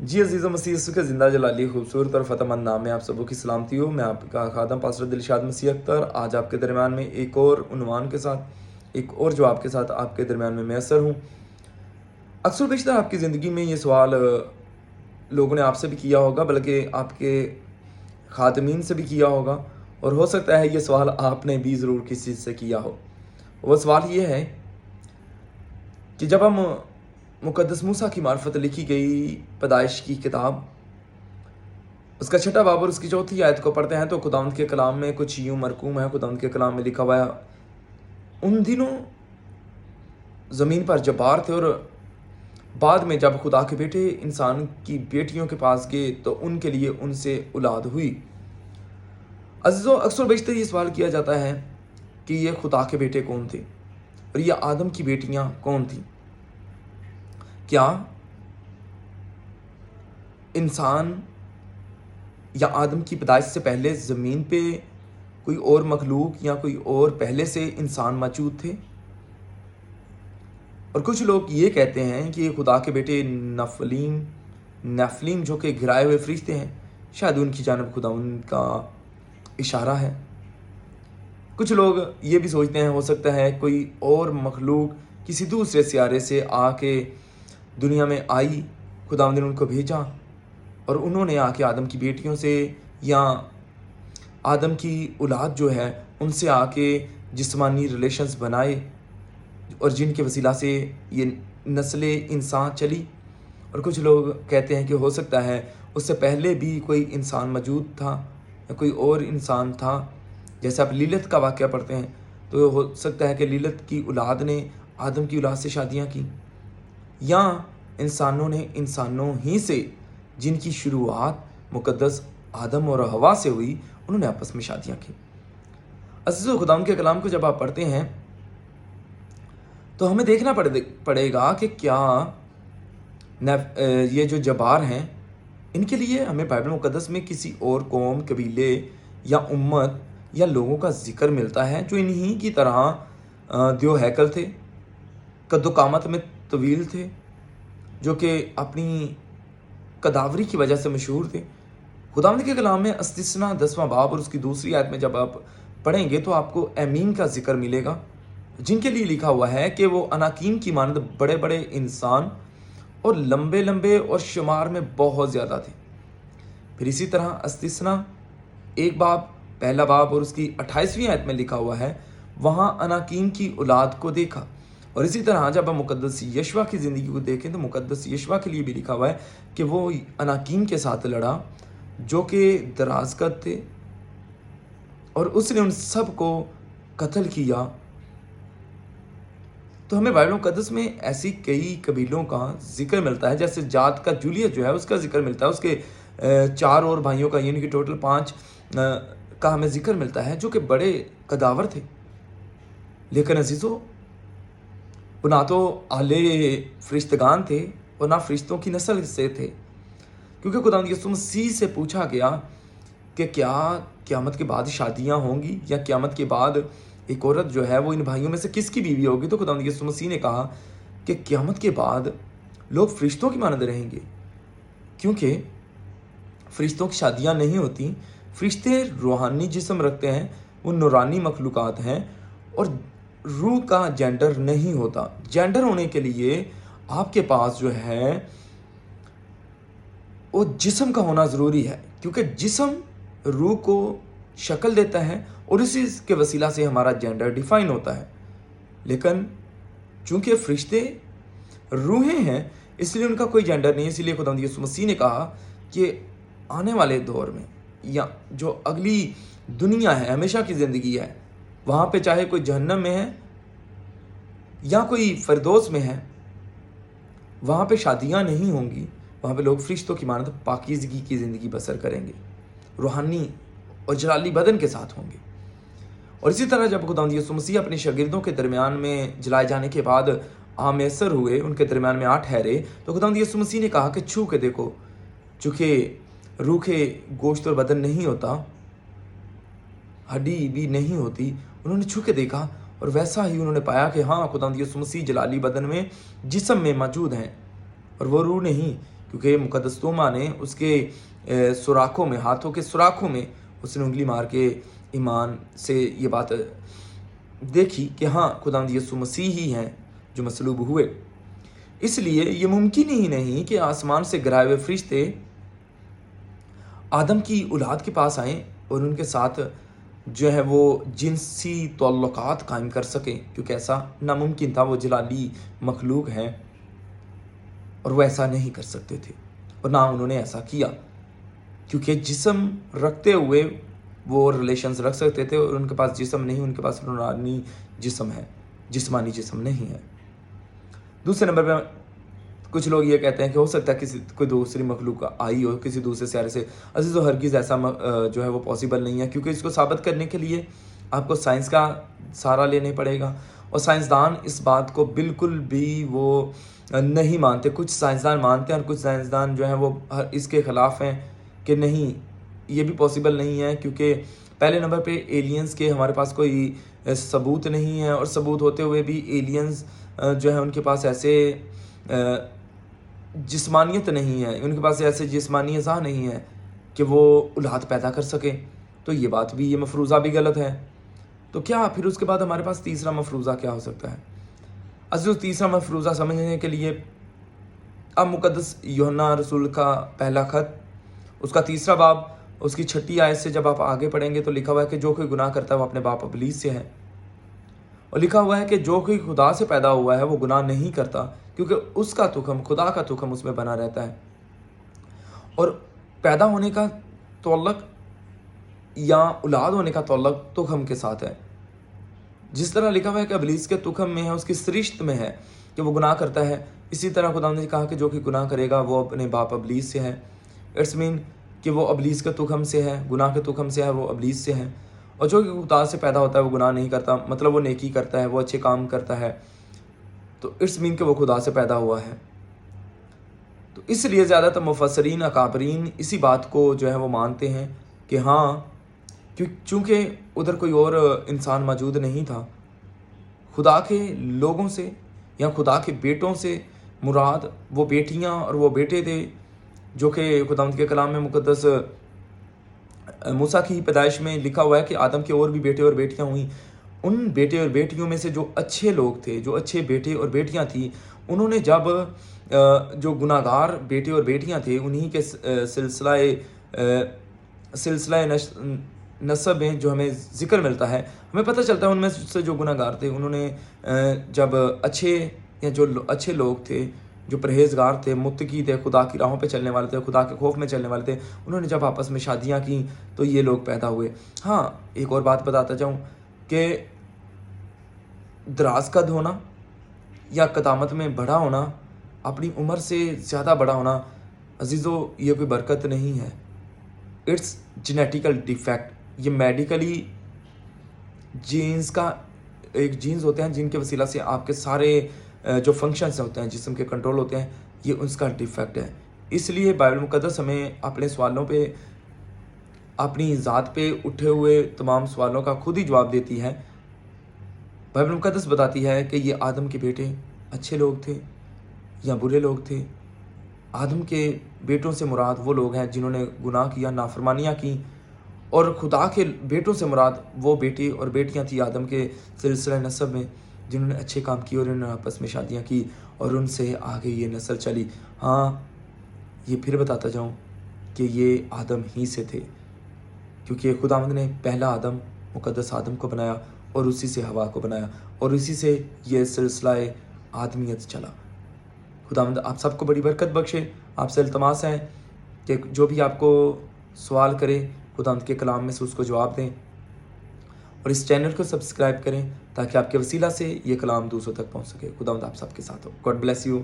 जी अज़ीज़ मसीह यीशु के ज़िंदा जलाली खूबसूरत और फ़तेहमंद नाम में आप सबों की सलामती हो। मैं आपका खादम पास्टर दिलशाद मसीह अख्तर आज आपके दरमियान में एक और उन्वान के साथ, एक और जवाब के साथ आपके दरमियान में मैसर हूँ। अक्सर बेशतर आपकी ज़िंदगी में ये सवाल लोगों ने आपसे भी किया होगा, बल्कि आपके खादमीन से भी किया होगा, और हो सकता है ये सवाल आपने भी ज़रूर किसी से किया हो। वो सवाल ये है कि जब हम मुक़द्दस मूसा की मार्फत लिखी गई पैदाइश की किताब उसका छठा बाब और उसकी चौथी आयत को पढ़ते हैं तो खुदावंद के कलाम में कुछ यूं मरकूम है। खुदावंद के कलाम में लिखा हुआ है, उन दिनों ज़मीन पर जब्बार थे, और बाद में जब खुदा के बेटे इंसान की बेटियों के पास गए तो उनके लिए उनसे औलाद हुई। अज़ीज़ों, अक्सर बेशतर ये सवाल किया जाता है कि ये खुदा के बेटे कौन थे और ये आदम की बेटियां कौन थीं। क्या इंसान या आदम की पैदाइश से पहले ज़मीन पे कोई और मखलूक या कोई और पहले से इंसान मौजूद थे? और कुछ लोग ये कहते हैं कि खुदा के बेटे नफलीम जो कि घिराए हुए फरिश्ते हैं, शायद उनकी जानब खुदा उनका इशारा है। कुछ लोग ये भी सोचते हैं हो सकता है कोई और मखलूक किसी दूसरे सियारे से आके दुनिया में आई, खुदा ने उनको भेजा और उन्होंने आके आदम की बेटियों से या आदम की औलाद जो है उनसे आके जिस्मानी रिलेशंस बनाए, और जिनके वसीला से ये नस्ल इंसान चली। और कुछ लोग कहते हैं कि हो सकता है उससे पहले भी कोई इंसान मौजूद था या कोई और इंसान था। जैसे आप लीलत का वाक़या पढ़ते हैं तो हो सकता है कि लीलत की औलाद ने आदम की औलाद से शादियाँ की, या इंसानों ने इंसानों ही से जिनकी शुरुआत मुक़द्दस आदम और हवा से हुई, उन्होंने आपस में शादियाँ की। अज़ीज़ों, खुदावंद के कलाम को जब आप पढ़ते हैं तो हमें देखना पड़ेगा कि क्या ये जो जबार हैं इनके लिए हमें बाइबल मुक़द्दस में किसी और कौम, कबीले या उम्मत या लोगों का ज़िक्र मिलता है जो इन्हीं की तरह दो हैकल थे, कद्दो-कामत में तवील थे, जो कि अपनी कदावरी की वजह से मशहूर थे। खुदावंद के कलाम में इस्तिस्ना 10वां बाब और उसकी दूसरी आयत में जब आप पढ़ेंगे तो आपको एमीन का जिक्र मिलेगा, जिनके लिए लिखा हुआ है कि वो अनाकीम की मानद बड़े बड़े इंसान और लंबे लंबे और शुमार में बहुत ज़्यादा थे। फिर इसी तरह इस्तिस्ना एक बाब पहला बाब और उसकी 28वीं आयत में लिखा हुआ है, वहाँ अनाकीम की औलाद को देखा। और इसी तरह जब हम मुक़द्दस यशवा की ज़िंदगी को देखें तो मुक़द्दस यशवा के लिए भी लिखा हुआ है कि वो अनाकीम के साथ लड़ा जो कि दराज़कद थे, और उसने उन सब को कत्ल किया। तो हमें बाइबल मुक़द्दस में ऐसी कई कबीलों का जिक्र मिलता है, जैसे जात का जूलियत जो है उसका जिक्र मिलता है, उसके 4 और भाइयों का यानी कि टोटल 5 का हमें जिक्र मिलता है जो कि बड़े कदावर थे। लेकिन अजीज़ों, वो ना तो आले फरिश्तगान थे और ना फरिश्तों की नस्ल से थे, क्योंकि खुदावंद यीशु मसीह से पूछा गया कि क्या क़यामत के बाद शादियाँ होंगी या क़यामत के बाद एक औरत जो है वो इन भाइयों में से किसकी बीवी होगी। तो खुदावंद यीशु मसीह ने कहा कि क़यामत के बाद लोग फरिश्तों की मानद रहेंगे, क्योंकि फरिश्तों की शादियाँ नहीं होती। फरिश्ते रूहानी जिस्म रखते हैं, वो नूरानी मखलूक़ात हैं, और रूह का जेंडर नहीं होता। जेंडर होने के लिए आपके पास जो है वो जिस्म का होना ज़रूरी है, क्योंकि जिस्म रूह को शक्ल देता है और इसी के वसीला से हमारा जेंडर डिफाइन होता है। लेकिन चूँकि फरिश्ते रूहें हैं इसलिए उनका कोई जेंडर नहीं है। इसलिए खुदावंद यीशु मसीह ने कहा कि आने वाले दौर में या जो अगली दुनिया है, हमेशा की ज़िंदगी है, वहाँ पे चाहे कोई जहन्नम में है या कोई फ़िरदौस में है, वहाँ पे शादियाँ नहीं होंगी। वहाँ पे लोग फरिश्तों की मानद पाकीज़गी की ज़िंदगी बसर करेंगे, रूहानी और जलाली बदन के साथ होंगे। और इसी तरह जब खुदावंद यीशु मसीह अपने शागिर्दों के दरमियान में जलाए जाने के बाद आमेसर हुए, उनके दरमियान में आ ठहरे, तो खुदावंद यीशु मसीह ने कहा कि छू के देखो, चूँकि रूखे गोश्त और बदन नहीं होता, हड्डी भी नहीं होती, उन्होंने छू के देखा और वैसा ही उन्होंने पाया कि हाँ, खुदावंद यीशु मसीह जलाली बदन में जिस्म में मौजूद हैं, और वो रूह नहीं, क्योंकि मुक़द्दस तोमा ने उसके सुराखों में, हाथों के सुराखों में उसने उंगली मार के ईमान से ये बात देखी कि हाँ, खुदावंद यीशु मसीह ही हैं जो मसलूब हुए। इसलिए ये मुमकिन ही नहीं कि आसमान से गिराए हुए फरिश्ते आदम की औलाद के पास आएँ और उनके साथ जो है वो जिनसी ताल्लुकात कायम कर सकें, क्योंकि ऐसा नामुमकिन था। वो जलाली मखलूक हैं और वो ऐसा नहीं कर सकते थे, और ना उन्होंने ऐसा किया, क्योंकि जिस्म रखते हुए वो रिलेशंस रख सकते थे, और उनके पास जिस्म नहीं, उनके पास रूहानी जिस्म है, जिस्मानी जिस्म नहीं है। दूसरे नंबर पे कुछ लोग ये कहते हैं कि हो सकता है किसी कोई दूसरी मखलूक आई हो किसी दूसरे सियारे से। अजीज़ व हरगिज़ ऐसा जो है वो पॉसिबल नहीं है, क्योंकि इसको साबित करने के लिए आपको साइंस का सहारा लेने पड़ेगा, और साइंसदान इस बात को बिल्कुल भी वो नहीं मानते। कुछ साइंसदान मानते हैं और कुछ साइंसदान जो हैं वो इसके ख़िलाफ़ हैं कि नहीं, ये भी पॉसिबल नहीं है, क्योंकि पहले नंबर पे एलियंस के हमारे पास कोई सबूत नहीं है, और सबूत होते हुए भी एलियंस जो है उनके पास ऐसे जिस्मानियत नहीं है, उनके पास ऐसे जिस्मानी अज़ा नहीं है कि वो औलाद पैदा कर सके। तो ये बात भी, ये मफरूज़ा भी गलत है। तो क्या फिर उसके बाद हमारे पास तीसरा मफरूज़ा क्या हो सकता है? अज़ीज़, तीसरा मफरूज़ा समझने के लिए अब मुक़द्दस यूहन्ना रसूल का पहला ख़त, उसका 3 बाब, उसकी 6 आयत से जब आप आगे पढ़ेंगे तो लिखा हुआ है कि जो कोई गुनाह करता है वो अपने बाप इब्लीस से है, और लिखा हुआ है कि जो कोई खुदा से पैदा हुआ है वो गुनाह नहीं करता, क्योंकि उसका तुखम, खुदा का तुखम उसमें बना रहता है। और पैदा होने का तअल्लुक़ या औलाद होने का तअल्लुक़ तुखम के साथ है। जिस तरह लिखा हुआ है कि इब्लीस के तुखम में है, उसकी सृष्ट में है कि वो गुनाह करता है, इसी तरह खुदा ने कहा कि जो कि गुनाह करेगा वो अपने बाप इब्लीस से है। इट्स मीन कि वो इब्लीस के तुखम से है, गुनाह के तुखम से है, वो इब्लीस से है। और जो कि खुदा से पैदा होता है वो गुनाह नहीं करता, मतलब वो नेकी करता है, वो अच्छे काम करता है, तो इट्स मीन कि वो खुदा से पैदा हुआ है। तो इसलिए ज़्यादातर मुफस्सरीन अकाबरीन इसी बात को जो है वो मानते हैं कि हाँ, चूँकि उधर कोई और इंसान मौजूद नहीं था, खुदा के लोगों से या खुदा के बेटों से मुराद वो बेटियां और वो बेटे थे, जो कि खुदावंद के कलाम में मुक़द्दस मूसा की पैदाइश में लिखा हुआ है कि आदम के और भी बेटे और बेटियां हुई। उन बेटे और बेटियों में से जो अच्छे लोग थे, जो अच्छे बेटे और बेटियां थी, उन्होंने जब जो गुनाहगार बेटे और बेटियां थे उन्हीं के सिलसिला नसब में जो हमें ज़िक्र मिलता है, हमें पता चलता है उनमें से जो गुनाहगार थे उन्होंने जब अच्छे या जो अच्छे लोग थे, जो परहेज़गार थे, मुत्तकी थे, खुदा की राहों पे चलने वाले थे, खुदा के खौफ में चलने वाले थे, उन्होंने जब आपस में शादियां की तो ये लोग पैदा हुए। हाँ, एक और बात बताता जाऊँ कि दराज कद होना या क़दामत में बड़ा होना, अपनी उम्र से ज़्यादा बड़ा होना, अजीज़ों, ये कोई बरकत नहीं है, इट्स जेनेटिकल डिफेक्ट। ये मेडिकली जीन्स का एक जीन्स होते हैं जिनके वसीला से आपके सारे जो फंक्शंस होते हैं, जिस्म के कंट्रोल होते हैं, ये उसका डिफेक्ट है। इसलिए बाइबल मुक़द्दस हमें अपने सवालों पे, अपनी ज़ात पे उठे हुए तमाम सवालों का खुद ही जवाब देती है। बाइबल मुक़द्दस बताती है कि ये आदम के बेटे अच्छे लोग थे या बुरे लोग थे। आदम के बेटों से मुराद वो लोग हैं जिन्होंने गुनाह किया, नाफरमानियाँ की, और खुदा के बेटों से मुराद वो बेटे और बेटियां थी आदम के सिलसिला नसब में जिन्होंने अच्छे काम किए और उन्होंने आपस में शादियां की और उनसे आगे ये नस्ल चली। हाँ, ये फिर बताता जाऊँ कि ये आदम ही से थे, क्योंकि खुदावंद ने पहला आदम, मुक़द्दस आदम को बनाया और उसी से हवा को बनाया, और उसी से ये सिलसिला आदमियत चला। खुदावंद आप सबको बड़ी बरकत बख्शे। आपसे इल्तमास है कि जो भी आपको सवाल करे, खुदावंद के कलाम में से उसको जवाब दें, और इस चैनल को सब्सक्राइब करें ताकि आपके वसीला से ये कलाम दूसरों तक पहुंच सके। खुदावंद आप सबके साथ हो। God bless you.